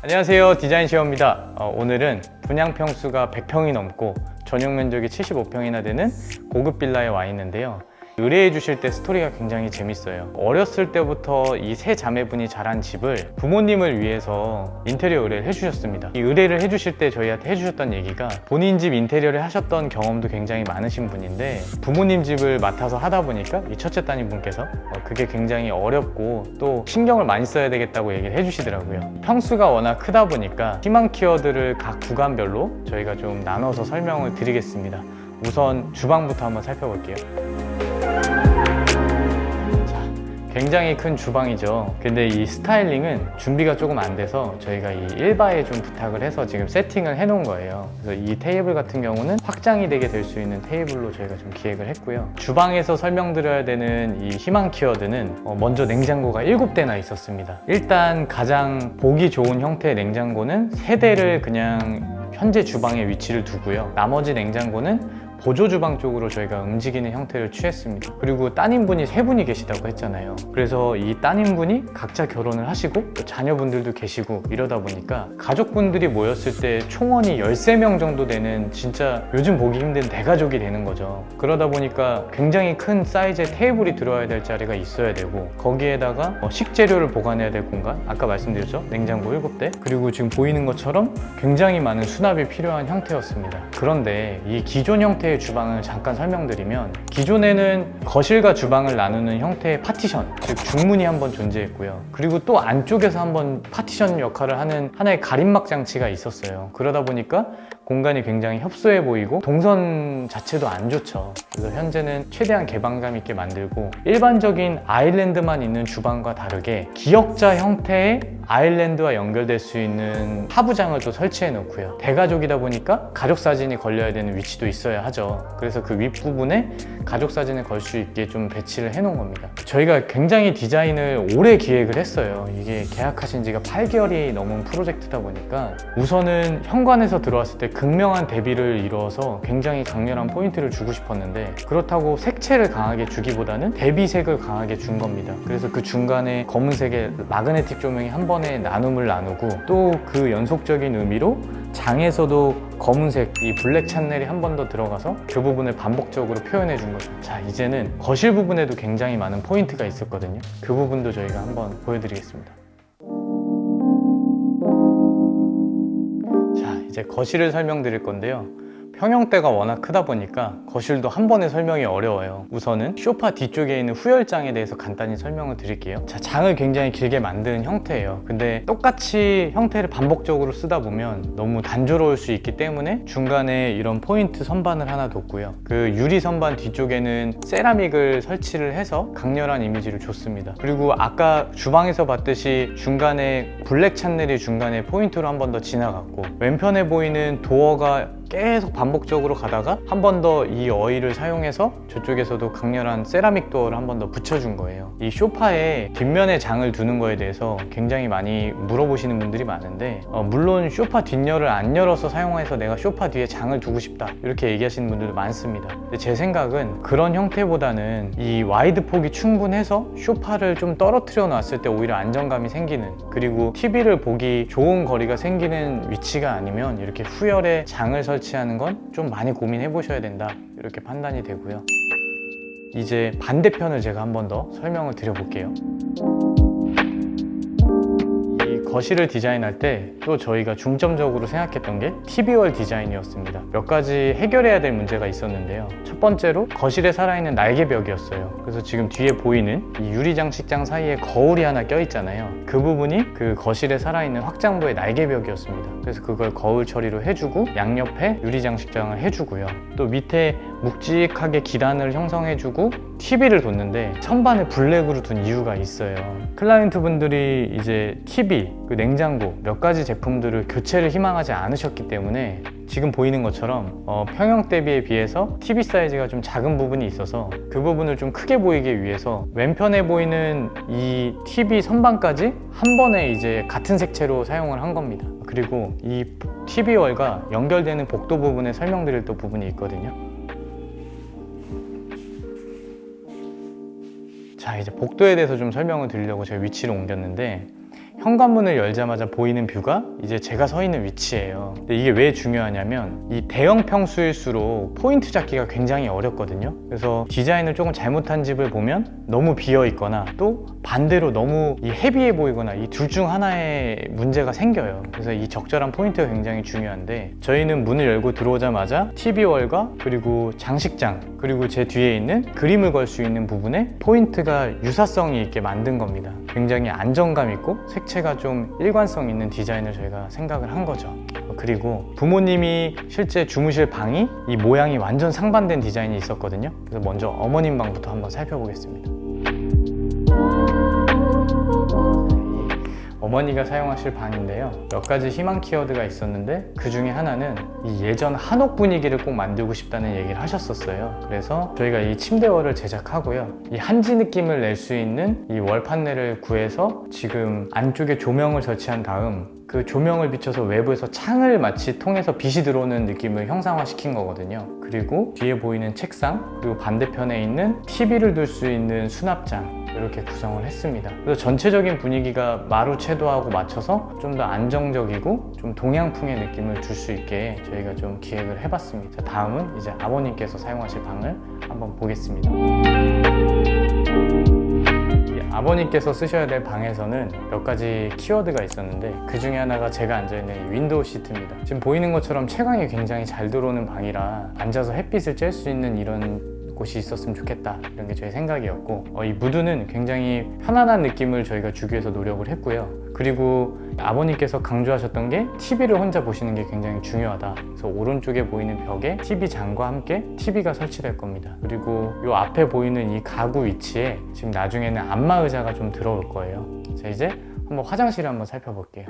안녕하세요, 디자인쉐어입니다. 오늘은 분양 평수가 100평이 넘고 전용 면적이 75평이나 되는 고급 빌라에 와 있는데요. 의뢰해 주실 때 스토리가 굉장히 재밌어요. 어렸을 때부터 이 세 자매분이 자란 집을 부모님을 위해서 인테리어 의뢰를 해주셨습니다. 이 의뢰를 해주실 때 저희한테 해주셨던 얘기가 본인 집 인테리어를 하셨던 경험도 굉장히 많으신 분인데 부모님 집을 맡아서 하다 보니까 이 첫째 따님분께서 그게 굉장히 어렵고 또 신경을 많이 써야 되겠다고 얘기를 해주시더라고요. 평수가 워낙 크다 보니까 희망 키워드를 각 구간별로 저희가 좀 나눠서 설명을 드리겠습니다. 우선 주방부터 한번 살펴볼게요. 굉장히 큰 주방이죠. 근데 이 스타일링은 준비가 조금 안 돼서 저희가 이 일바에 좀 부탁을 해서 지금 세팅을 해 놓은 거예요. 그래서 이 테이블 같은 경우는 확장이 되게 될 수 있는 테이블로 저희가 좀 기획을 했고요. 주방에서 설명드려야 되는 이 희망 키워드는 먼저 냉장고가 7대나 있었습니다. 일단 가장 보기 좋은 형태의 냉장고는 3대를 그냥 현재 주방에 위치를 두고요. 나머지 냉장고는 보조 주방 쪽으로 저희가 움직이는 형태를 취했습니다. 그리고 따님분이 3분이 계시다고 했잖아요. 그래서 이 따님분이 각자 결혼을 하시고 또 자녀분들도 계시고 이러다 보니까 가족분들이 모였을 때 총원이 13명 정도 되는 진짜 요즘 보기 힘든 대가족이 되는 거죠. 그러다 보니까 굉장히 큰 사이즈의 테이블이 들어와야 될 자리가 있어야 되고 거기에다가 식재료를 보관해야 될 공간, 아까 말씀드렸죠? 냉장고 7대, 그리고 지금 보이는 것처럼 굉장히 많은 수납이 필요한 형태였습니다. 그런데 이 기존 형태의 주방을 잠깐 설명드리면 기존에는 거실과 주방을 나누는 형태의 파티션, 즉 중문이 한번 존재했고요. 그리고 또 안쪽에서 한번 파티션 역할을 하는 하나의 가림막 장치가 있었어요. 그러다 보니까 공간이 굉장히 협소해 보이고 동선 자체도 안 좋죠. 그래서 현재는 최대한 개방감 있게 만들고 일반적인 아일랜드만 있는 주방과 다르게 기역자 형태의 아일랜드와 연결될 수 있는 하부장을 또 설치해 놓고요. 대가족이다 보니까 가족 사진이 걸려야 되는 위치도 있어야 하죠. 그래서 그 윗부분에 가족 사진을 걸 수 있게 좀 배치를 해 놓은 겁니다. 저희가 굉장히 디자인을 오래 기획을 했어요. 이게 계약하신 지가 8개월이 넘은 프로젝트다 보니까 우선은 현관에서 들어왔을 때 극명한 대비를 이루어서 굉장히 강렬한 포인트를 주고 싶었는데 그렇다고 색채를 강하게 주기보다는 대비색을 강하게 준 겁니다. 그래서 그 중간에 검은색의 마그네틱 조명이 한 번에 나눔을 나누고 또 그 연속적인 의미로 장에서도 검은색 이 블랙 찬넬이 한 번 더 들어가서 그 부분을 반복적으로 표현해 준 거죠. 자, 이제는 거실 부분에도 굉장히 많은 포인트가 있었거든요. 그 부분도 저희가 한번 보여드리겠습니다. 자, 이제 거실을 설명드릴 건데요. 평형대가 워낙 크다 보니까 거실도 한 번에 설명이 어려워요. 우선은 소파 뒤쪽에 있는 후열장에 대해서 간단히 설명을 드릴게요. 자, 장을 굉장히 길게 만드는 형태예요. 근데 똑같이 형태를 반복적으로 쓰다 보면 너무 단조로울 수 있기 때문에 중간에 이런 포인트 선반을 하나 뒀고요. 그 유리 선반 뒤쪽에는 세라믹을 설치를 해서 강렬한 이미지를 줬습니다. 그리고 아까 주방에서 봤듯이 중간에 블랙 찬넬이 중간에 포인트로 한 번 더 지나갔고 왼편에 보이는 도어가 계속 반복적으로 가다가 한 번 더 이 어이를 사용해서 저쪽에서도 강렬한 세라믹 도어를 한 번 더 붙여준 거예요. 이 소파에 뒷면에 장을 두는 거에 대해서 굉장히 많이 물어보시는 분들이 많은데 물론 소파 뒷열을 안 열어서 사용해서 내가 소파 뒤에 장을 두고 싶다 이렇게 얘기하시는 분들도 많습니다. 근데 제 생각은 그런 형태보다는 이 와이드 폭이 충분해서 소파를 좀 떨어뜨려 놨을 때 오히려 안정감이 생기는, 그리고 TV를 보기 좋은 거리가 생기는 위치가 아니면 이렇게 후열에 장을 설치하는 건 좀 많이 고민해 보셔야 된다 이렇게 판단이 되고요. 이제 반대편을 제가 한 번 더 설명을 드려볼게요. 거실을 디자인할 때 또 저희가 중점적으로 생각했던 게 TV월 디자인이었습니다. 몇 가지 해결해야 될 문제가 있었는데요. 첫 번째로 거실에 살아있는 날개벽이었어요. 그래서 지금 뒤에 보이는 이 유리장식장 사이에 거울이 하나 껴있잖아요. 그 부분이 그 거실에 살아있는 확장부의 날개벽이었습니다. 그래서 그걸 거울 처리로 해주고 양옆에 유리장식장을 해주고요. 또 밑에 묵직하게 기단을 형성해주고 TV를 뒀는데 선반을 블랙으로 둔 이유가 있어요. 클라이언트 분들이 이제 TV, 그 냉장고 몇 가지 제품들을 교체를 희망하지 않으셨기 때문에 지금 보이는 것처럼 평형 대비에 비해서 TV 사이즈가 좀 작은 부분이 있어서 그 부분을 좀 크게 보이기 위해서 왼편에 보이는 이 TV 선반까지 한 번에 이제 같은 색채로 사용을 한 겁니다. 그리고 이 TV월과 연결되는 복도 부분에 설명드릴 또 부분이 있거든요. 자, 이제 복도에 대해서 좀 설명을 드리려고 제가 위치를 옮겼는데, 현관문을 열자마자 보이는 뷰가 이제 제가 서 있는 위치예요. 근데 이게 왜 중요하냐면 이 대형 평수일수록 포인트 잡기가 굉장히 어렵거든요. 그래서 디자인을 조금 잘못한 집을 보면 너무 비어 있거나 또 반대로 너무 이 헤비해 보이거나 이 둘 중 하나의 문제가 생겨요. 그래서 이 적절한 포인트가 굉장히 중요한데, 저희는 문을 열고 들어오자마자 TV월과 그리고 장식장 그리고 제 뒤에 있는 그림을 걸 수 있는 부분에 포인트가 유사성이 있게 만든 겁니다. 굉장히 안정감 있고 색채가 좀 일관성 있는 디자인을 저희가 생각을 한 거죠. 그리고 부모님이 실제 주무실 방이 이 모양이 완전 상반된 디자인이 있었거든요. 그래서 먼저 어머님 방부터 한번 살펴보겠습니다. 어머니가 사용하실 방인데요, 몇 가지 희망 키워드가 있었는데 그 중에 하나는 이 예전 한옥 분위기를 꼭 만들고 싶다는 얘기를 하셨었어요. 그래서 저희가 이 침대월을 제작하고요, 이 한지 느낌을 낼 수 있는 이 월 판넬을 구해서 지금 안쪽에 조명을 설치한 다음 그 조명을 비춰서 외부에서 창을 마치 통해서 빛이 들어오는 느낌을 형상화시킨 거거든요. 그리고 뒤에 보이는 책상, 그리고 반대편에 있는 TV를 둘 수 있는 수납장, 이렇게 구성을 했습니다. 그래서 전체적인 분위기가 마루채도하고 맞춰서 좀 더 안정적이고 좀 동양풍의 느낌을 줄 수 있게 저희가 좀 기획을 해봤습니다. 자, 다음은 이제 아버님께서 사용하실 방을 한번 보겠습니다. 아버님께서 쓰셔야 될 방에서는 몇 가지 키워드가 있었는데 그 중에 하나가 제가 앉아있는 윈도우 시트입니다. 지금 보이는 것처럼 채광이 굉장히 잘 들어오는 방이라 앉아서 햇빛을 쬐을 수 있는 이런 곳이 있었으면 좋겠다, 이런 게 저희 생각이었고, 이 무드는 굉장히 편안한 느낌을 저희가 주기 위해서 노력을 했고요. 그리고 아버님께서 강조하셨던 게 TV를 혼자 보시는 게 굉장히 중요하다. 그래서 오른쪽에 보이는 벽에 TV 장과 함께 TV가 설치될 겁니다. 그리고 이 앞에 보이는 이 가구 위치에 지금 나중에는 안마 의자가 좀 들어올 거예요. 자, 이제 한번 화장실을 한번 살펴볼게요.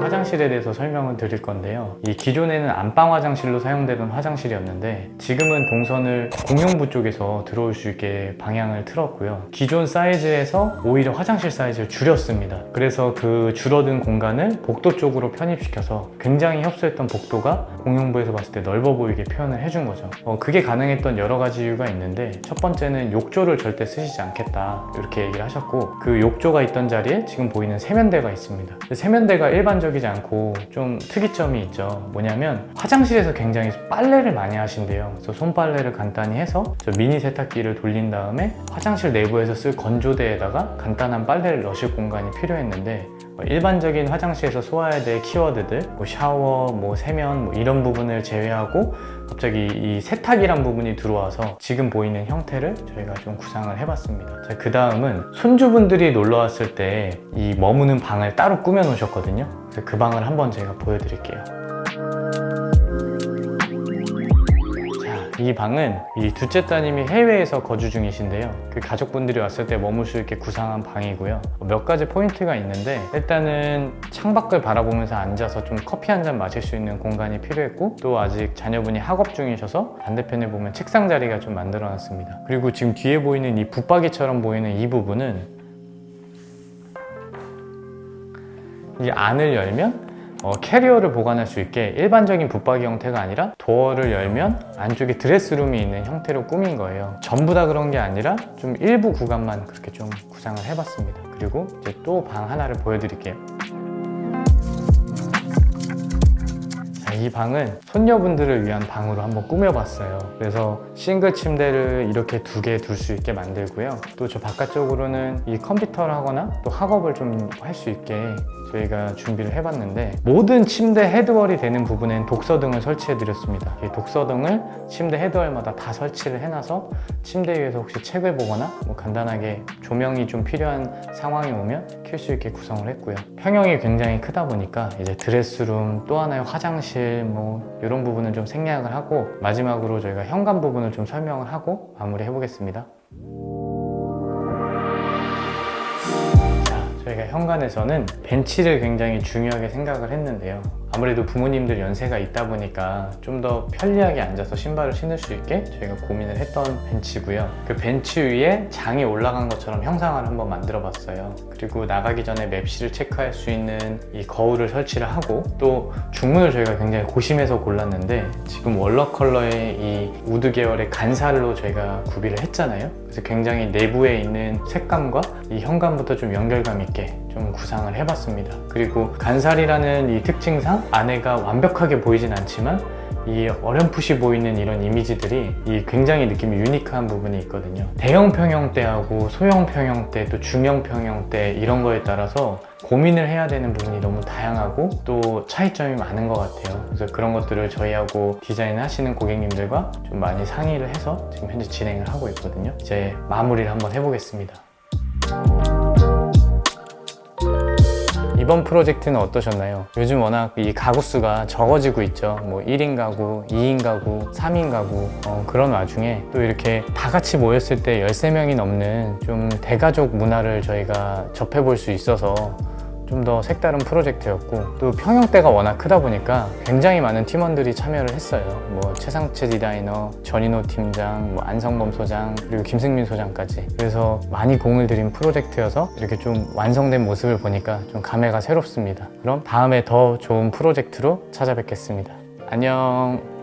화장실에 대해서 설명을 드릴 건데요, 이 기존에는 안방 화장실로 사용되던 화장실이었는데 지금은 동선을 공용부 쪽에서 들어올 수 있게 방향을 틀었고요, 기존 사이즈에서 오히려 화장실 사이즈를 줄였습니다. 그래서 그 줄어든 공간을 복도 쪽으로 편입시켜서 굉장히 협소했던 복도가 공용부에서 봤을 때 넓어 보이게 표현을 해준 거죠. 그게 가능했던 여러 가지 이유가 있는데, 첫 번째는 욕조를 절대 쓰시지 않겠다, 이렇게 얘기를 하셨고, 그 욕조가 있던 자리에 지금 보이는 세면대가 있습니다. 세면대가 일반적이지 않고 좀 특이점이 있죠. 뭐냐면 화장실에서 굉장히 빨래를 많이 하신대요. 그래서 손빨래를 간단히 해서 저 미니 세탁기를 돌린 다음에 화장실 내부에서 쓸 건조대에다가 간단한 빨래를 넣으실 공간이 필요했는데, 일반적인 화장실에서 소화해야 될 키워드들, 뭐 샤워, 뭐 세면, 뭐 이런 부분을 제외하고 갑자기 이 세탁이란 부분이 들어와서 지금 보이는 형태를 저희가 좀 구상을 해봤습니다. 자, 그 다음은 손주분들이 놀러 왔을 때 이 머무는 방을 따로 꾸며 놓으셨거든요. 그래서 그 방을 한번 제가 보여드릴게요. 이 방은 이 둘째 따님이 해외에서 거주 중이신데요, 그 가족분들이 왔을 때 머물 수 있게 구상한 방이고요. 몇 가지 포인트가 있는데, 일단은 창밖을 바라보면서 앉아서 좀 커피 한 잔 마실 수 있는 공간이 필요했고, 또 아직 자녀분이 학업 중이셔서 반대편에 보면 책상 자리가 좀 만들어 놨습니다. 그리고 지금 뒤에 보이는 이 붙박이처럼 보이는 이 부분은 이 안을 열면 캐리어를 보관할 수 있게 일반적인 붙박이 형태가 아니라 도어를 열면 안쪽에 드레스룸이 있는 형태로 꾸민 거예요. 전부 다 그런 게 아니라 좀 일부 구간만 그렇게 좀 구상을 해봤습니다. 그리고 이제 또 방 하나를 보여드릴게요. 이 방은 손녀분들을 위한 방으로 한번 꾸며봤어요. 그래서 싱글 침대를 이렇게 두 개 둘 수 있게 만들고요, 또 저 바깥쪽으로는 이 컴퓨터를 하거나 또 학업을 좀 할 수 있게 저희가 준비를 해봤는데, 모든 침대 헤드월이 되는 부분엔 독서등을 설치해 드렸습니다. 이 독서등을 침대 헤드월마다 다 설치를 해놔서 침대 위에서 혹시 책을 보거나 뭐 간단하게 조명이 좀 필요한 상황이 오면 켤 수 있게 구성을 했고요. 평형이 굉장히 크다 보니까 이제 드레스룸, 또 하나의 화장실, 뭐 이런 부분은 좀 생략을 하고, 마지막으로 저희가 현관 부분을 좀 설명을 하고 마무리 해보겠습니다. 저희가 현관에서는 벤치를 굉장히 중요하게 생각을 했는데요, 아무래도 부모님들 연세가 있다 보니까 좀 더 편리하게 앉아서 신발을 신을 수 있게 저희가 고민을 했던 벤치고요. 그 벤치 위에 장이 올라간 것처럼 형상을 한번 만들어 봤어요. 그리고 나가기 전에 맵시를 체크할 수 있는 이 거울을 설치를 하고, 또 중문을 저희가 굉장히 고심해서 골랐는데 지금 월러 컬러의 이 우드 계열의 간살로 저희가 구비를 했잖아요. 그래서 굉장히 내부에 있는 색감과 이 현관부터 좀 연결감 있게 좀 구상을 해봤습니다. 그리고 간살이라는 이 특징상 안에가 완벽하게 보이진 않지만 이 어렴풋이 보이는 이런 이미지들이 이 굉장히 느낌이 유니크한 부분이 있거든요. 대형 평형대하고 소형 평형대, 또 중형 평형대 이런 거에 따라서 고민을 해야 되는 부분이 너무 다양하고 또 차이점이 많은 것 같아요. 그래서 그런 것들을 저희하고 디자인 하시는 고객님들과 좀 많이 상의를 해서 지금 현재 진행을 하고 있거든요. 이제 마무리를 한번 해보겠습니다. 이번 프로젝트는 어떠셨나요? 요즘 워낙 이 가구 수가 적어지고 있죠. 뭐 1인 가구, 2인 가구, 3인 가구, 그런 와중에 또 이렇게 다 같이 모였을 때 13명이 넘는 좀 대가족 문화를 저희가 접해볼 수 있어서 좀 더 색다른 프로젝트였고, 또 평형대가 워낙 크다 보니까 굉장히 많은 팀원들이 참여를 했어요. 뭐 최상채 디자이너, 전인호 팀장, 뭐 안성범 소장, 그리고 김승민 소장까지. 그래서 많이 공을 들인 프로젝트여서 이렇게 좀 완성된 모습을 보니까 좀 감회가 새롭습니다. 그럼 다음에 더 좋은 프로젝트로 찾아뵙겠습니다. 안녕.